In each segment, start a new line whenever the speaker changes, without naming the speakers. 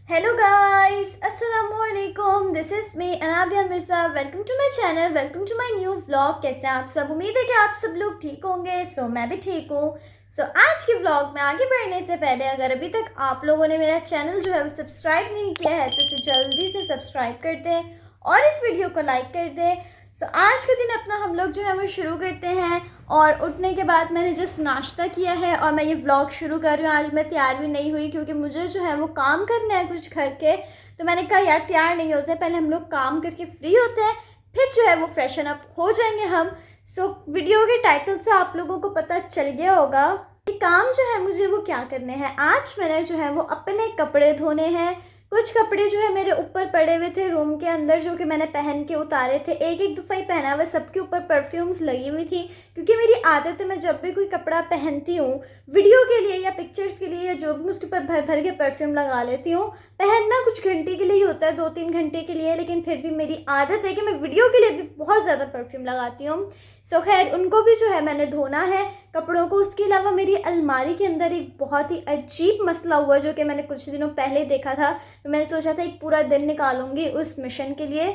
Hello guys, अस्सलामुअलैकुम। This is me Anabia Mirza. Welcome to my channel, welcome to my new vlog. कैसे हैं आप सब? उम्मीद है कि आप सब लोग ठीक होंगे। मैं भी ठीक हूँ। आज के व्लॉग में आगे बढ़ने से पहले अगर अभी तक आप लोगों ने मेरा चैनल जो है वो सब्सक्राइब नहीं किया है तो इसे जल्दी से सब्सक्राइब कर दें और इस वीडियो को लाइक कर दें। आज का दिन अपना हम लोग जो है वो शुरू करते हैं। और उठने के बाद मैंने जस्ट नाश्ता किया है और मैं ये व्लॉग शुरू कर रही हूँ। आज मैं तैयार भी नहीं हुई क्योंकि मुझे जो है वो काम करना है कुछ घर के। तो मैंने कहा यार तैयार नहीं होते, पहले हम लोग काम करके फ्री होते हैं, फिर जो है वो फ्रेशन अप हो जाएंगे हम। वीडियो के टाइटल से आप लोगों को पता चल गया होगा कि काम जो है मुझे वो क्या करने हैं। आज मैंने जो है वो अपने कपड़े धोने हैं। कुछ कपड़े जो है मेरे ऊपर पड़े हुए थे रूम के अंदर, जो कि मैंने पहन के उतारे थे। एक एक दफ़ा ही पहना हुआ, सबके ऊपर परफ्यूम्स लगी हुई थी क्योंकि मेरी आदत है मैं जब भी कोई कपड़ा पहनती हूँ वीडियो के लिए या पिक्चर्स के लिए या जो भी, उसके ऊपर भर भर के परफ्यूम लगा लेती हूँ। पहनना कुछ घंटे के लिए ही होता है, 2-3 घंटे के लिए, लेकिन फिर भी मेरी आदत है कि मैं वीडियो के लिए भी बहुत ज़्यादा परफ्यूम लगाती हूँ। खैर उनको भी जो है मैंने धोना है कपड़ों को। उसके अलावा मेरी अलमारी के अंदर एक बहुत ही अजीब मसला हुआ जो कि मैंने कुछ दिनों पहले देखा था। तो मैंने सोचा था एक पूरा दिन निकालूंगी उस मिशन के लिए।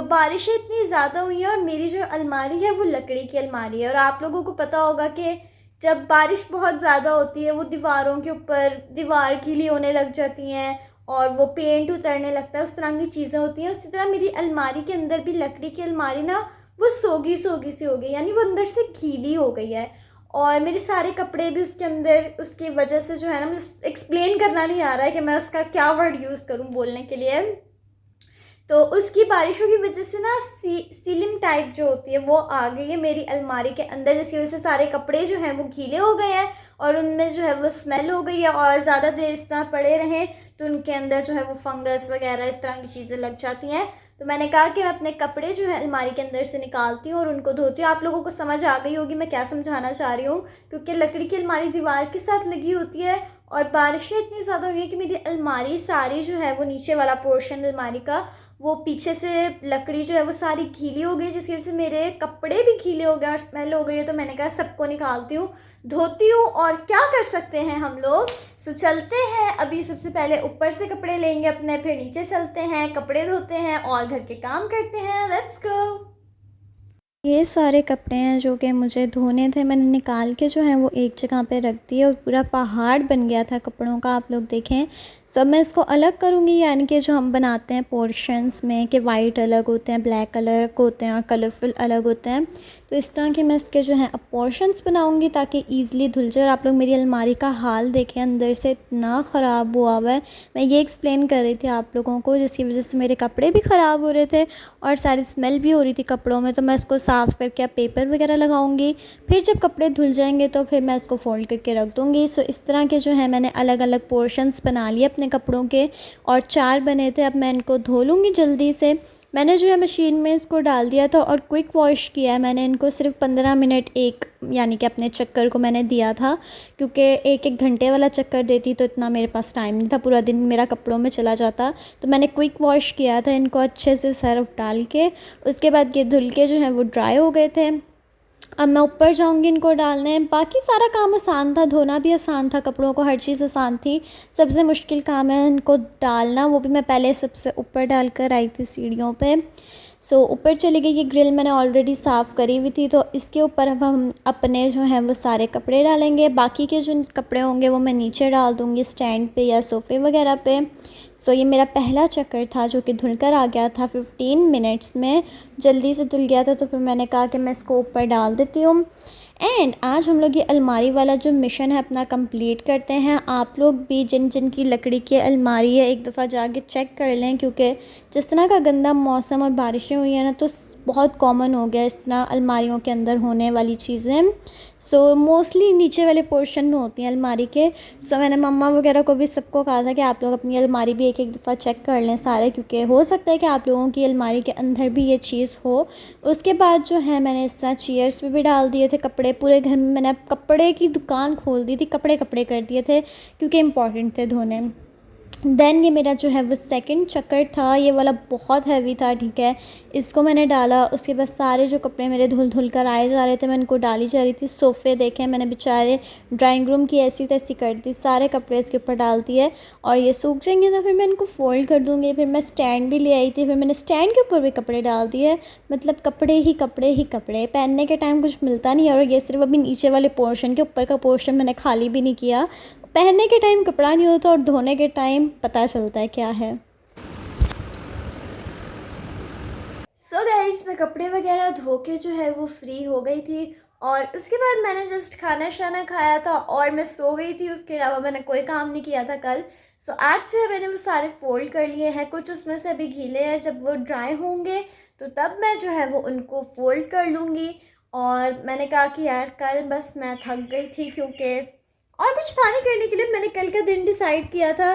बारिशें इतनी ज़्यादा हुई हैं और मेरी जो अलमारी है वो लकड़ी की अलमारी है। और आप लोगों को पता होगा कि जब बारिश बहुत ज़्यादा होती है वो दीवारों के ऊपर दीवार गीली होने लग जाती हैं और वो पेंट उतरने लगता है, उस तरह की चीज़ें होती हैं। उसी तरह मेरी अलमारी के अंदर भी लकड़ी की अलमारी ना वो सोगी सोगी सी हो गई, यानी वो अंदर से गीली हो गई है। और मेरे सारे कपड़े भी उसके अंदर, उसकी वजह से जो है ना, मुझे एक्सप्लेन करना नहीं आ रहा है कि मैं उसका क्या वर्ड यूज़ करूं बोलने के लिए। तो उसकी बारिशों की वजह से ना सीलिंग टाइप जो होती है वो आ गई है मेरी अलमारी के अंदर, जिसकी वजह से सारे कपड़े जो हैं वो गीले हो गए हैं और उनमें जो है वो स्मेल हो गई है। और ज़्यादा देर इस तरह पड़े रहें तो उनके अंदर जो है वो फंगस वगैरह इस तरह की चीज़ें लग जाती हैं। तो मैंने कहा कि मैं अपने कपड़े जो है अलमारी के अंदर से निकालती हूँ और उनको धोती हूँ। आप लोगों को समझ आ गई होगी मैं क्या समझाना चाह रही हूँ, क्योंकि लकड़ी की अलमारी दीवार के साथ लगी होती है और बारिशें इतनी ज़्यादा हुई है कि मेरी अलमारी सारी जो है वो नीचे वाला पोर्शन अलमारी का वो पीछे से लकड़ी जो है वो सारी गीली हो गई, जिसकी वजह से मेरे कपड़े भी गीले हो गए और स्मेल हो गई है। तो मैंने कहा सबको निकालती हूँ, धोती हूँ और क्या कर सकते हैं हम लोग। चलते हैं। अभी सबसे पहले ऊपर से कपड़े लेंगे अपने, फिर नीचे चलते हैं, कपड़े धोते हैं और घर के काम करते हैं। Let's go. ये सारे कपड़े हैं जो कि मुझे धोने थे, मैंने निकाल के जो है वो एक जगह पे रख दिए और पूरा पहाड़ बन गया था कपड़ों का। आप लोग देखें, सब मैं इसको अलग करूँगी, यानी कि जो हम बनाते हैं पोर्शंस में कि वाइट अलग होते हैं, ब्लैक अलग होते हैं और कलरफुल अलग होते हैं। तो इस तरह के मैं इसके जो है अब पोर्शंस बनाऊँगी ताकि ईज़िली धुल जाए। और आप लोग मेरी अलमारी का हाल देखें, अंदर से इतना ख़राब हुआ हुआ है। मैं ये एक्सप्लेन कर रही थी आप लोगों को, जिसकी वजह से मेरे कपड़े भी ख़राब हो रहे थे और सारी स्मेल भी हो रही थी कपड़ों में। तो मैं इसको साफ़ करके अब पेपर वगैरह लगाऊंगी, फिर जब कपड़े धुल जाएंगे तो फिर मैं इसको फ़ोल्ड करके रख दूंगी। इस तरह के जो है मैंने अलग अलग पोर्शंस बना लिए अपने कपड़ों के और 4 बने थे। अब मैं इनको धो लूँगी जल्दी से। मैंने जो है मशीन में इसको डाल दिया था और क्विक वॉश किया है मैंने इनको। सिर्फ 15 मिनट एक, यानी कि अपने चक्कर को मैंने दिया था, क्योंकि एक एक घंटे वाला चक्कर देती तो इतना मेरे पास टाइम नहीं था, पूरा दिन मेरा कपड़ों में चला जाता। तो मैंने क्विक वॉश किया था इनको अच्छे से सर्फ डाल के। उसके बाद ये धुल के जो है वो ड्राई हो गए थे। अब मैं ऊपर जाऊंगी इनको डालने। बाकी सारा काम आसान था, धोना भी आसान था कपड़ों को, हर चीज़ आसान थी। सबसे मुश्किल काम है इनको डालना, वो भी मैं पहले सबसे ऊपर डाल कर आई थी सीढ़ियों पे। ऊपर चली गई। ये ग्रिल मैंने ऑलरेडी साफ़ करी हुई थी, तो इसके ऊपर अब हम अपने जो हैं वो सारे कपड़े डालेंगे। बाकी के जो कपड़े होंगे वो मैं नीचे डाल दूँगी स्टैंड पे या सोफ़े वगैरह पे। ये मेरा पहला चक्कर था जो कि धुल कर आ गया था 15 मिनट्स में, जल्दी से धुल गया था। तो फिर मैंने कहा कि मैं इसको ऊपर डाल देती हूँ। एंड आज हम लोग ये अलमारी वाला जो मिशन है अपना कंप्लीट करते हैं। आप लोग भी जिन जिन की लकड़ी की अलमारी है एक दफ़ा जाके चेक कर लें, क्योंकि जिस तरह का गंदा मौसम और बारिशें हुई हैं ना, तो बहुत कॉमन हो गया इस तरह अलमारियों के अंदर होने वाली चीज़ें। मोस्टली नीचे वाले पोर्शन में होती हैं अलमारी के। मैंने मम्मा वगैरह को भी सबको कहा था कि आप लोग अपनी अलमारी भी एक एक दफ़ा चेक कर लें सारे, क्योंकि हो सकता है कि आप लोगों की अलमारी के अंदर भी ये चीज़ हो। उसके बाद जो है मैंने इस तरह चेयर्स पे भी डाल दिए थे कपड़े। पूरे घर में मैंने कपड़े की दुकान खोल दी थी, कपड़े कपड़े कर दिए थे क्योंकि इम्पॉर्टेंट थे धोने। देन ये मेरा जो है वो सेकंड चक्कर था, ये वाला बहुत हैवी था, ठीक है। इसको मैंने डाला, उसके बाद सारे जो कपड़े मेरे धुल धुल कर आए जा रहे थे, मैं इनको डाली जा रही थी। सोफ़े देखें मैंने बेचारे ड्राइंग रूम की ऐसी तैसी कर दी, सारे कपड़े इसके ऊपर डाल दिए और ये सूख जाएंगे तो फिर मैं इनको फ़ोल्ड कर दूँगी। फिर मैं स्टैंड भी ले आई थी, फिर मैंने स्टैंड के ऊपर भी कपड़े डाल दिए। मतलब कपड़े ही कपड़े ही कपड़े, पहनने के टाइम कुछ मिलता नहीं है। और ये सिर्फ अभी नीचे वाले पोर्शन के, ऊपर का पोर्शन मैंने खाली भी नहीं किया। पहनने के टाइम कपड़ा नहीं होता और धोने के टाइम पता चलता है क्या है। सो गाइस, मैं कपड़े वगैरह धो के जो है वो फ्री हो गई थी और उसके बाद मैंने जस्ट खाना शाना खाया था और मैं सो गई थी। उसके अलावा मैंने कोई काम नहीं किया था कल। सो आज जो है मैंने वो सारे फ़ोल्ड कर लिए हैं। कुछ उसमें से अभी गीले हैं, जब वो ड्राई होंगे तो तब मैं जो है वो उनको फ़ोल्ड कर लूँगी। और मैंने कहा कि यार कल बस मैं थक गई थी, क्योंकि और कुछ था नहीं करने के लिए। मैंने कल का दिन डिसाइड किया था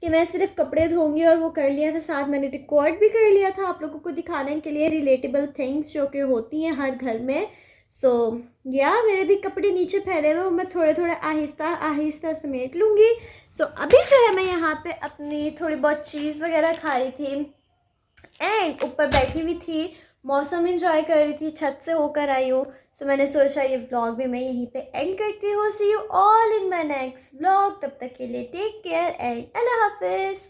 कि मैं सिर्फ कपड़े धोंगी और वो कर लिया था। साथ मैंने रिकॉर्ड भी कर लिया था आप लोगों को दिखाने के लिए रिलेटेबल थिंग्स जो कि होती हैं हर घर में। सो या मेरे भी कपड़े नीचे फैले हुए, मैं थोड़े थोड़े आहिस्ता आहिस्ता समेट लूँगी। सो अभी जो है मैं यहाँ पे अपनी थोड़ी बहुत चीज़ वगैरह खा रही थी एंड ऊपर बैठी हुई थी, मौसम एंजॉय कर रही थी, छत से होकर आई हूँ। सो मैंने सोचा ये व्लॉग भी मैं यहीं पे एंड करती हूँ। See you all in my next vlog. तब तक के लिए टेक केयर एंड अल्लाह हाफिज़।